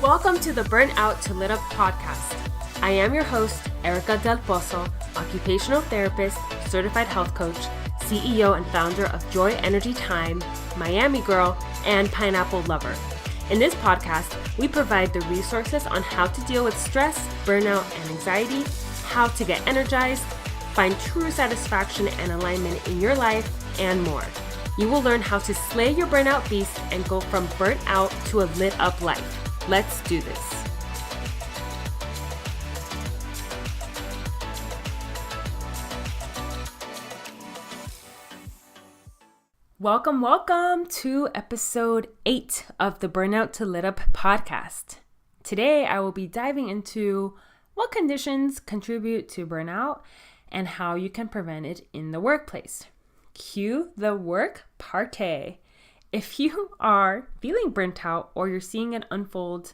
Welcome to the Burnout to Lit Up podcast. I am your host, Erica Del Pozo, occupational therapist, certified health coach, CEO and founder of Joy Energy Time, Miami girl, and pineapple lover. In this podcast, we provide the resources on how to deal with stress, burnout, and anxiety, how to get energized, find true satisfaction and alignment in your life, and more. You will learn how to slay your burnout beast and go from burnt out to a lit up life. Let's do this. Welcome to episode 8 of the Burnout to Lit Up podcast. Today, I will be diving into what conditions contribute to burnout and how you can prevent it in the workplace. Cue the work party. If you are feeling burnt out or you're seeing it unfold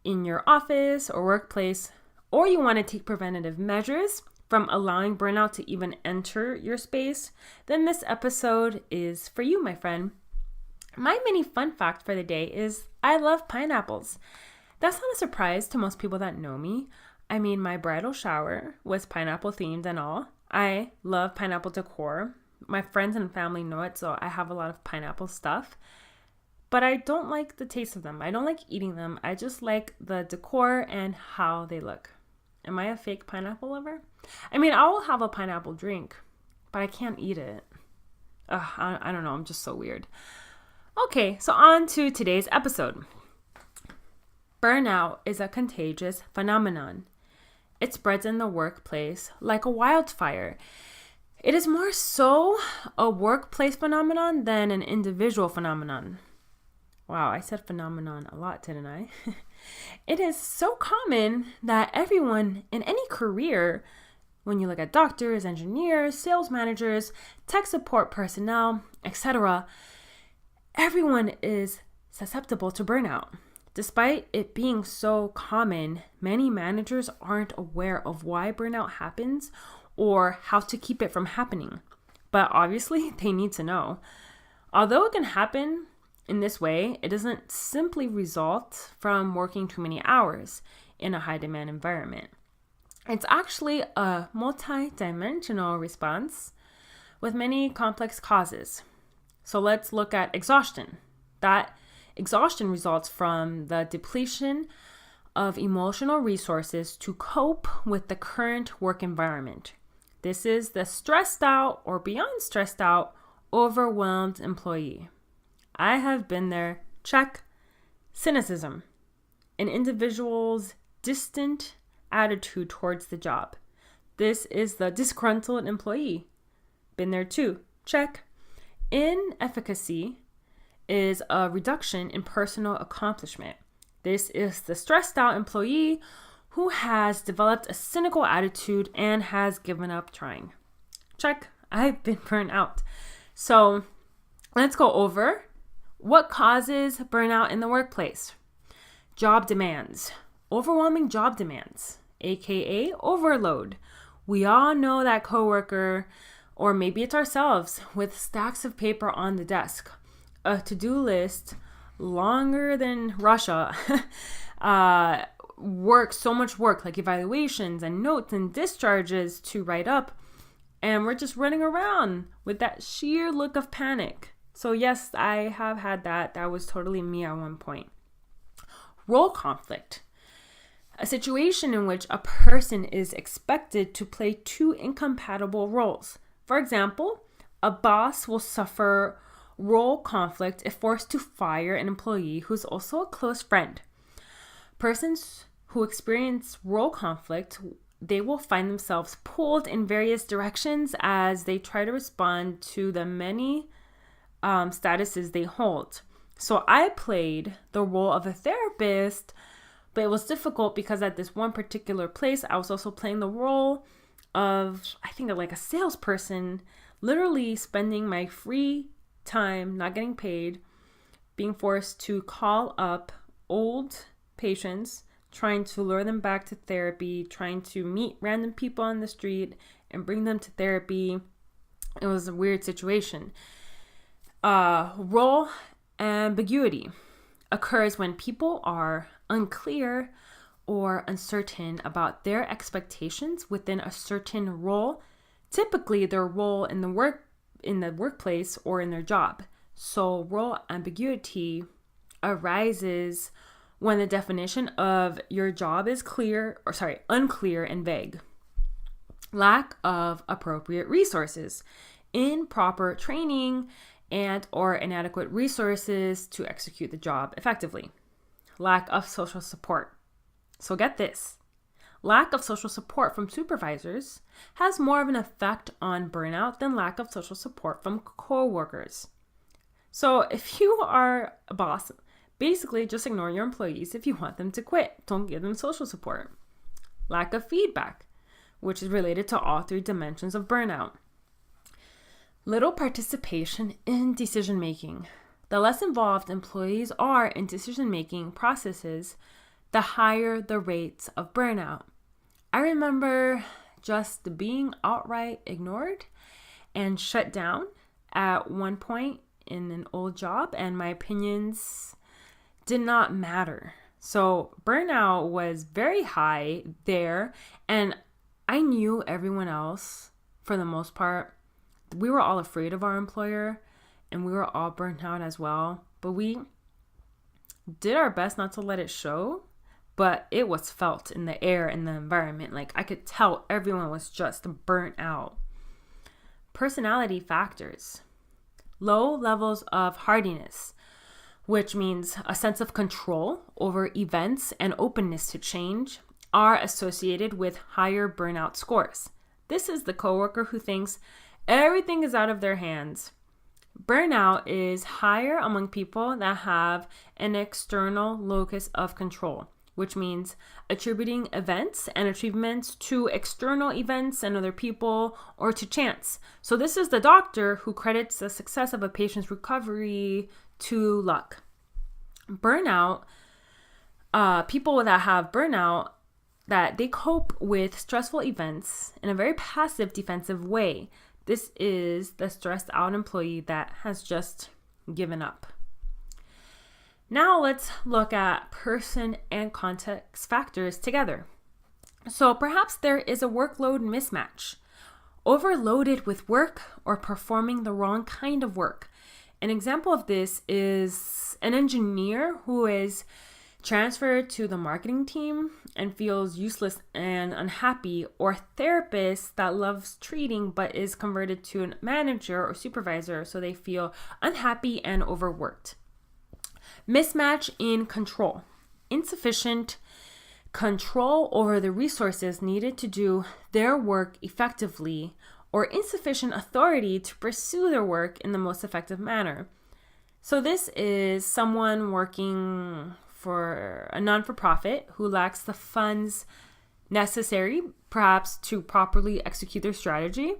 in your office or workplace, or you want to take preventative measures from allowing burnout to even enter your space, then this episode is for you, my friend. My mini fun fact for the day is I love pineapples. That's not a surprise to most people that know me. I mean, my bridal shower was pineapple themed and all. I love pineapple decor. My friends and family know it, so I have a lot of pineapple stuff. But I don't like the taste of them. I don't like eating them. I just like the decor and how they look. Am I a fake pineapple lover? I mean, I will have a pineapple drink, but I can't eat it. I don't know. I'm just so weird. Okay, so on to today's episode. Burnout is a contagious phenomenon. It spreads in the workplace like a wildfire. It is more so a workplace phenomenon than an individual phenomenon. Wow, I said phenomenon a lot, didn't I? It is so common that everyone in any career, when you look at doctors, engineers, sales managers, tech support personnel, etc., everyone is susceptible to burnout. Despite it being so common, many managers aren't aware of why burnout happens or how to keep it from happening. But obviously, they need to know. Although it can happen in this way, it doesn't simply result from working too many hours in a high-demand environment. It's actually a multi-dimensional response with many complex causes. So let's look at exhaustion. That exhaustion results from the depletion of emotional resources to cope with the current work environment. This is the stressed out or beyond stressed out, overwhelmed employee. I have been there. Check. Cynicism. An individual's distant attitude towards the job. This is the disgruntled employee. Been there too. Check. Inefficacy is a reduction in personal accomplishment. This is the stressed out employee who has developed a cynical attitude and has given up trying. Check. I've been burnt out. So let's go over what causes burnout in the workplace. Job demands. Overwhelming job demands, aka overload. We all know that coworker, or maybe it's ourselves, with stacks of paper on the desk, a to-do list longer than Russia, so much work like evaluations and notes and discharges to write up, and we're just running around with that sheer look of panic. So yes, I have had that. That was totally me at one point. Role conflict. A situation in which a person is expected to play two incompatible roles. For example, a boss will suffer role conflict if forced to fire an employee who's also a close friend. Persons who experience role conflict, they will find themselves pulled in various directions as they try to respond to the many statuses they hold. So I played the role of a therapist, but it was difficult because at this one particular place, I was also playing the role of, I think, like a salesperson, literally spending my free time, not getting paid, being forced to call up old patients, trying to lure them back to therapy, trying to meet random people on the street and bring them to therapy. It was a weird situation. Role ambiguity occurs when people are unclear or uncertain about their expectations within a certain role, typically their role in the workplace or in their job. So role ambiguity arises when the definition of your job is unclear and vague. Lack of appropriate resources, improper training, and or inadequate resources to execute the job effectively. Lack of social support. So get this. Lack of social support from supervisors has more of an effect on burnout than lack of social support from coworkers. So if you are a boss, basically just ignore your employees if you want them to quit. Don't give them social support. Lack of feedback, which is related to all three dimensions of burnout. Little participation in decision making. The less involved employees are in decision making processes, the higher the rates of burnout. I remember just being outright ignored and shut down at one point in an old job, and my opinions did not matter. So burnout was very high there, and I knew everyone else, for the most part, we were all afraid of our employer and we were all burnt out as well, but we did our best not to let it show, but it was felt in the air and the environment. Like I could tell everyone was just burnt out. Personality factors. Low levels of hardiness, which means a sense of control over events and openness to change, are associated with higher burnout scores. This is the coworker who thinks everything is out of their hands. Burnout is higher among people that have an external locus of control, which means attributing events and achievements to external events and other people or to chance. So this is the doctor who credits the success of a patient's recovery to luck. Burnout, people that have burnout, that they cope with stressful events in a very passive defensive way. This is the stressed out employee that has just given up. Now let's look at person and context factors together. So perhaps there is a workload mismatch, overloaded with work or performing the wrong kind of work. An example of this is an engineer who is transferred to the marketing team and feels useless and unhappy, or therapist that loves treating but is converted to a manager or supervisor, so they feel unhappy and overworked. Mismatch in control. Insufficient control over the resources needed to do their work effectively, or insufficient authority to pursue their work in the most effective manner. So this is someone working for a non-for-profit who lacks the funds necessary, perhaps to properly execute their strategy,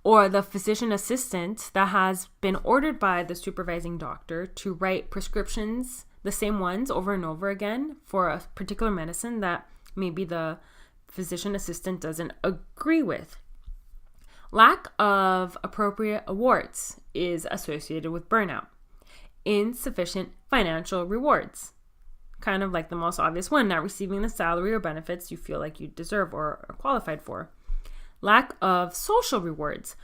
or the physician assistant that has been ordered by the supervising doctor to write prescriptions, the same ones over and over again for a particular medicine that maybe the physician assistant doesn't agree with. Lack of appropriate awards is associated with burnout. Insufficient financial rewards. Kind of like the most obvious one, not receiving the salary or benefits you feel like you deserve or are qualified for. Lack of social rewards,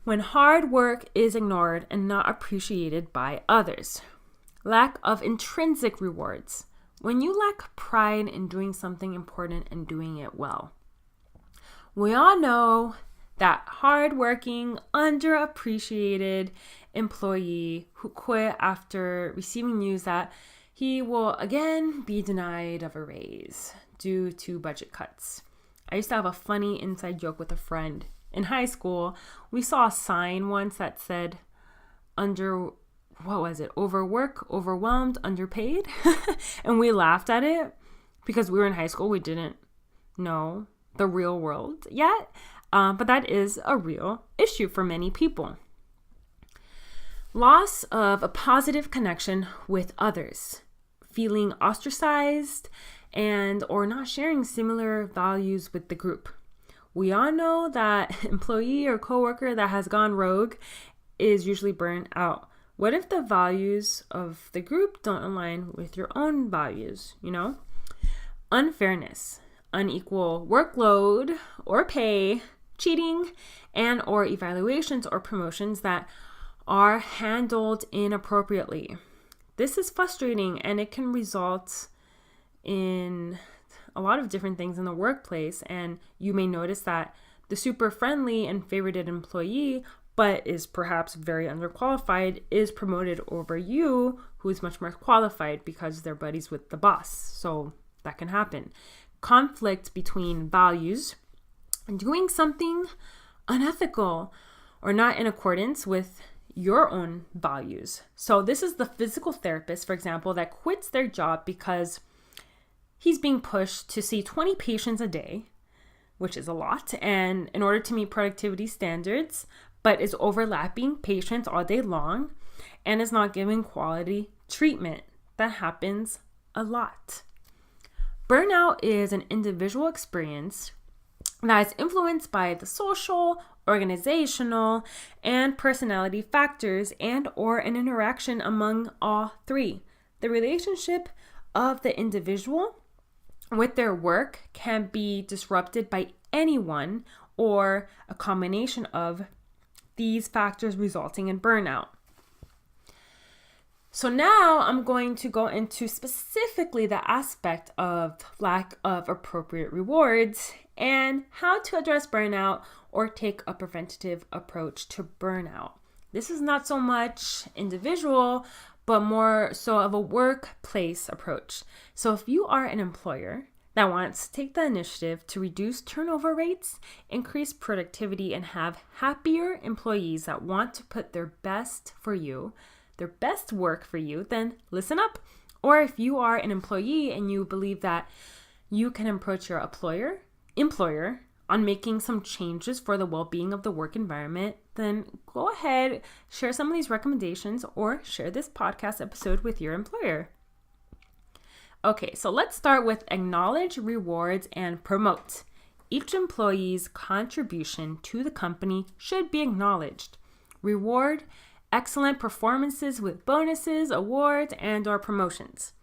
when hard work is ignored and not appreciated by others. Lack of intrinsic rewards, when you lack pride in doing something important and doing it well. We all know that hardworking, underappreciated employee who quit after receiving news that he will again be denied of a raise due to budget cuts. I used to have a funny inside joke with a friend. In high school, we saw a sign once that said, overwork, overwhelmed, underpaid. And we laughed at it because we were in high school. We didn't know the real world yet. But that is a real issue for many people. Loss of a positive connection with others, feeling ostracized and or not sharing similar values with the group. We all know that employee or coworker that has gone rogue is usually burnt out. What if the values of the group don't align with your own values, Unfairness, unequal workload or pay, cheating, and or evaluations or promotions that are handled inappropriately. This is frustrating, and it can result in a lot of different things in the workplace. And you may notice that the super friendly and favorited employee, but is perhaps very underqualified, is promoted over you, who is much more qualified because they're buddies with the boss. So that can happen. Conflict between values and doing something unethical or not in accordance with your own values. So this is the physical therapist, for example, that quits their job because he's being pushed to see 20 patients a day, which is a lot, and in order to meet productivity standards, but is overlapping patients all day long and is not giving quality treatment. That happens a lot. Burnout is an individual experience that is influenced by the social, organizational, and personality factors and or an interaction among all three. The relationship of the individual with their work can be disrupted by anyone or a combination of these factors resulting in burnout. So now I'm going to go into specifically the aspect of lack of appropriate rewards and how to address burnout or take a preventative approach to burnout. This is not so much individual, but more so of a workplace approach. So if you are an employer that wants to take the initiative to reduce turnover rates, increase productivity, and have happier employees that want to put their best for you, their best work for you, then listen up. Or if you are an employee and you believe that you can approach your employer on making some changes for the well-being of the work environment, then go ahead, share some of these recommendations or share this podcast episode with your employer. Okay, so let's start with acknowledge, rewards, and promote. Each employee's contribution to the company should be acknowledged. Reward excellent performances with bonuses, awards, and or promotions.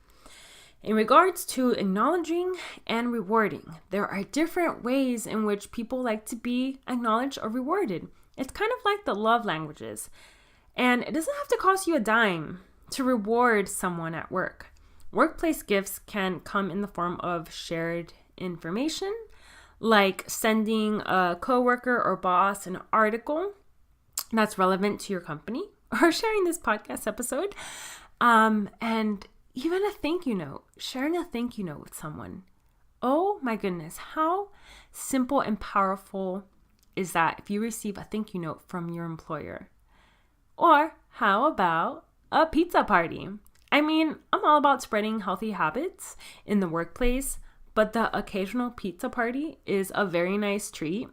In regards to acknowledging and rewarding, there are different ways in which people like to be acknowledged or rewarded. It's kind of like the love languages, and it doesn't have to cost you a dime to reward someone at work. Workplace gifts can come in the form of shared information, like sending a coworker or boss an article that's relevant to your company, or sharing this podcast episode, and even a thank you note, sharing a thank you note with someone. Oh my goodness, how simple and powerful is that if you receive a thank you note from your employer? Or how about a pizza party? I mean, I'm all about spreading healthy habits in the workplace, but the occasional pizza party is a very nice treat.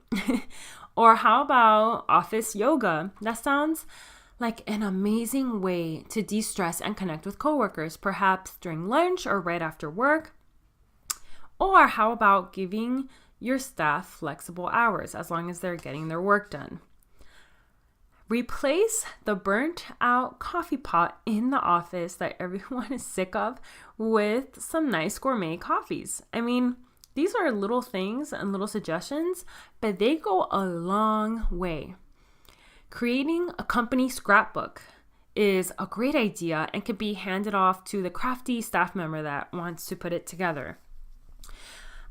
Or how about office yoga? That sounds like an amazing way to de-stress and connect with coworkers, perhaps during lunch or right after work. Or how about giving your staff flexible hours as long as they're getting their work done? Replace the burnt out coffee pot in the office that everyone is sick of with some nice gourmet coffees. I mean, these are little things and little suggestions, but they go a long way. Creating a company scrapbook is a great idea and can be handed off to the crafty staff member that wants to put it together.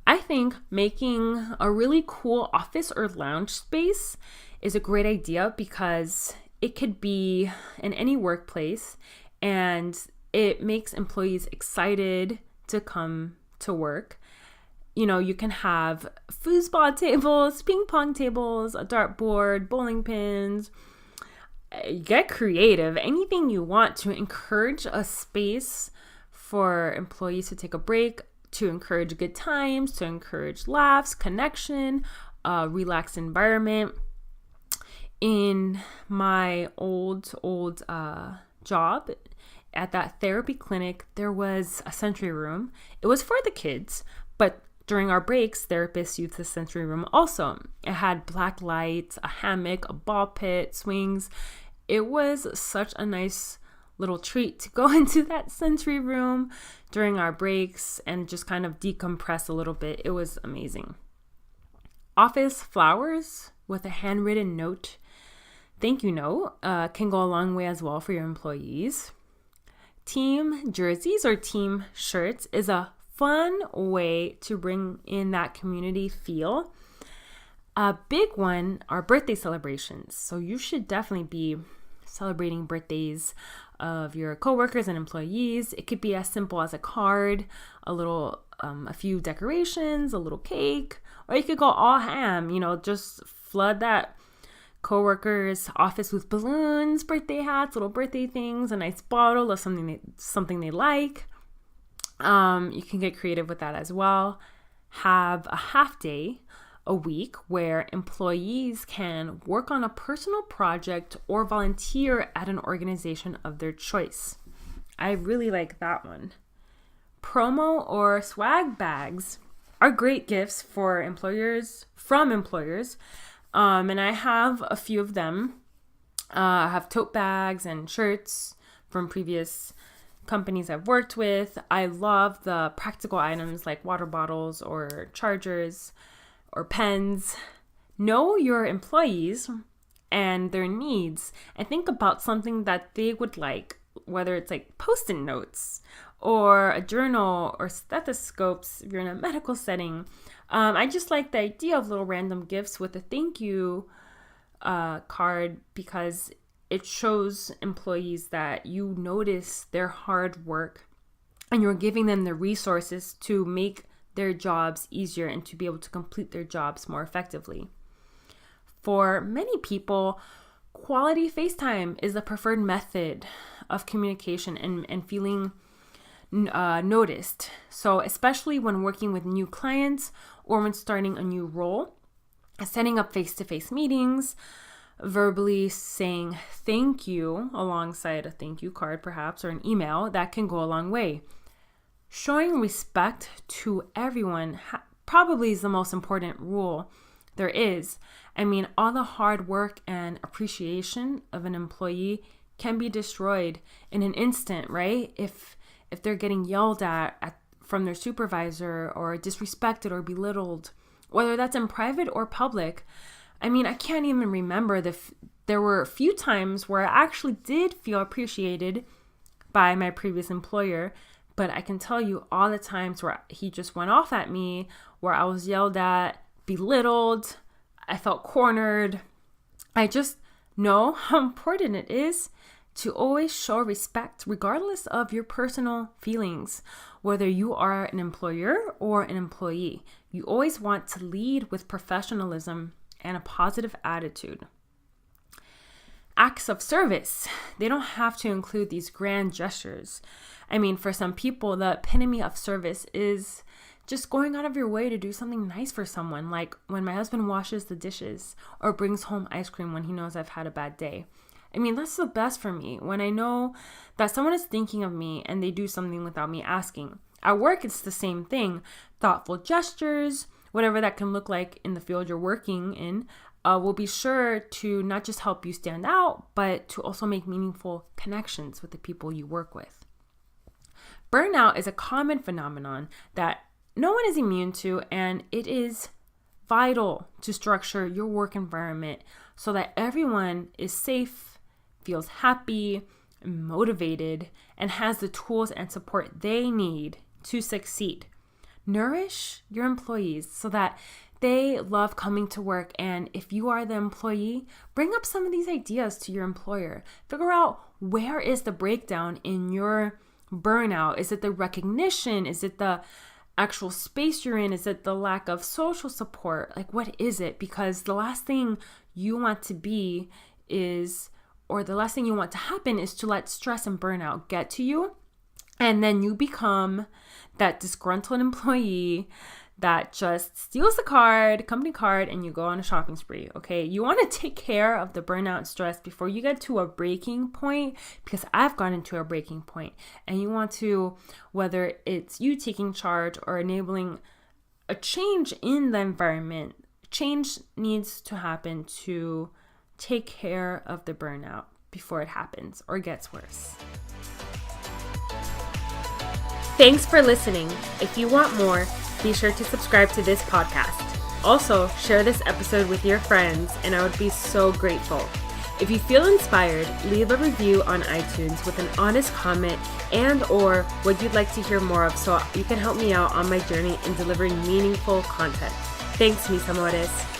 I think making a really cool office or lounge space is a great idea because it could be in any workplace and it makes employees excited to come to work. You can have foosball tables, ping pong tables, a dartboard, bowling pins. Get creative. Anything you want to encourage a space for employees to take a break, to encourage good times, to encourage laughs, connection, a relaxed environment. In my old job at that therapy clinic, there was a sensory room. It was for the kids, but during our breaks, therapists used the sensory room also. It had black lights, a hammock, a ball pit, swings. it was such a nice little treat to go into that sensory room during our breaks and just kind of decompress a little bit. It was amazing. Office flowers with a handwritten note, thank you note, can go a long way as well for your employees. Team jerseys or team shirts is a fun way to bring in that community feel. A big one are birthday celebrations. So you should definitely be celebrating birthdays of your coworkers and employees. It could be as simple as a card, a few decorations, a little cake, or you could go all ham, just flood that coworker's office with balloons, birthday hats, little birthday things, a nice bottle of something they like. You can get creative with that as well. Have a half day a week where employees can work on a personal project or volunteer at an organization of their choice. I really like that one. Promo or swag bags are great gifts from employers. And I have a few of them. I have tote bags and shirts from previous companies I've worked with. I love the practical items like water bottles or chargers or pens. Know your employees and their needs and think about something that they would like, whether it's like Post-it notes or a journal or stethoscopes if you're in a medical setting. I just like the idea of little random gifts with a thank you card because it shows employees that you notice their hard work and you're giving them the resources to make their jobs easier and to be able to complete their jobs more effectively. For many people, quality FaceTime is the preferred method of communication and feeling noticed. So especially when working with new clients or when starting a new role, setting up face-to-face meetings, verbally saying thank you alongside a thank you card perhaps or an email, that can go a long way. Showing respect to everyone probably is the most important rule there is. I mean, all the hard work and appreciation of an employee can be destroyed in an instant, right? If they're getting yelled at from their supervisor or disrespected or belittled, whether that's in private or public. I mean, I can't even remember there were a few times where I actually did feel appreciated by my previous employer, but I can tell you all the times where he just went off at me, where I was yelled at, belittled, I felt cornered. I just know how important it is to always show respect regardless of your personal feelings, whether you are an employer or an employee. You always want to lead with professionalism and a positive attitude. Acts of service, they don't have to include these grand gestures. I mean, for some people, the epitome of service is just going out of your way to do something nice for someone, like when my husband washes the dishes or brings home ice cream when he knows I've had a bad day. I mean, that's the best for me, when I know that someone is thinking of me and they do something without me asking. At work, it's the same thing. Thoughtful gestures, whatever that can look like in the field you're working in, will be sure to not just help you stand out, but to also make meaningful connections with the people you work with. Burnout is a common phenomenon that no one is immune to, and it is vital to structure your work environment so that everyone is safe, feels happy, motivated, and has the tools and support they need to succeed. Nourish your employees so that they love coming to work, and if you are the employee, bring up some of these ideas to your employer. Figure out where is the breakdown in your burnout. Is it the recognition? Is it the actual space you're in? Is it the lack of social support? Like, what is it? Because the last thing you want to be is, or the last thing you want to happen is to let stress and burnout get to you. And then you become that disgruntled employee that just steals the company card, and you go on a shopping spree, okay? You want to take care of the burnout and stress before you get to a breaking point, because I've gotten to a breaking point, and you want to, whether it's you taking charge or enabling a change in the environment, change needs to happen to take care of the burnout, before it happens or gets worse. Thanks for listening. If you want more, be sure to subscribe to this podcast. Also, share this episode with your friends, and I would be so grateful. If you feel inspired, leave a review on iTunes with an honest comment and/or what you'd like to hear more of so you can help me out on my journey in delivering meaningful content. Thanks, mis amores.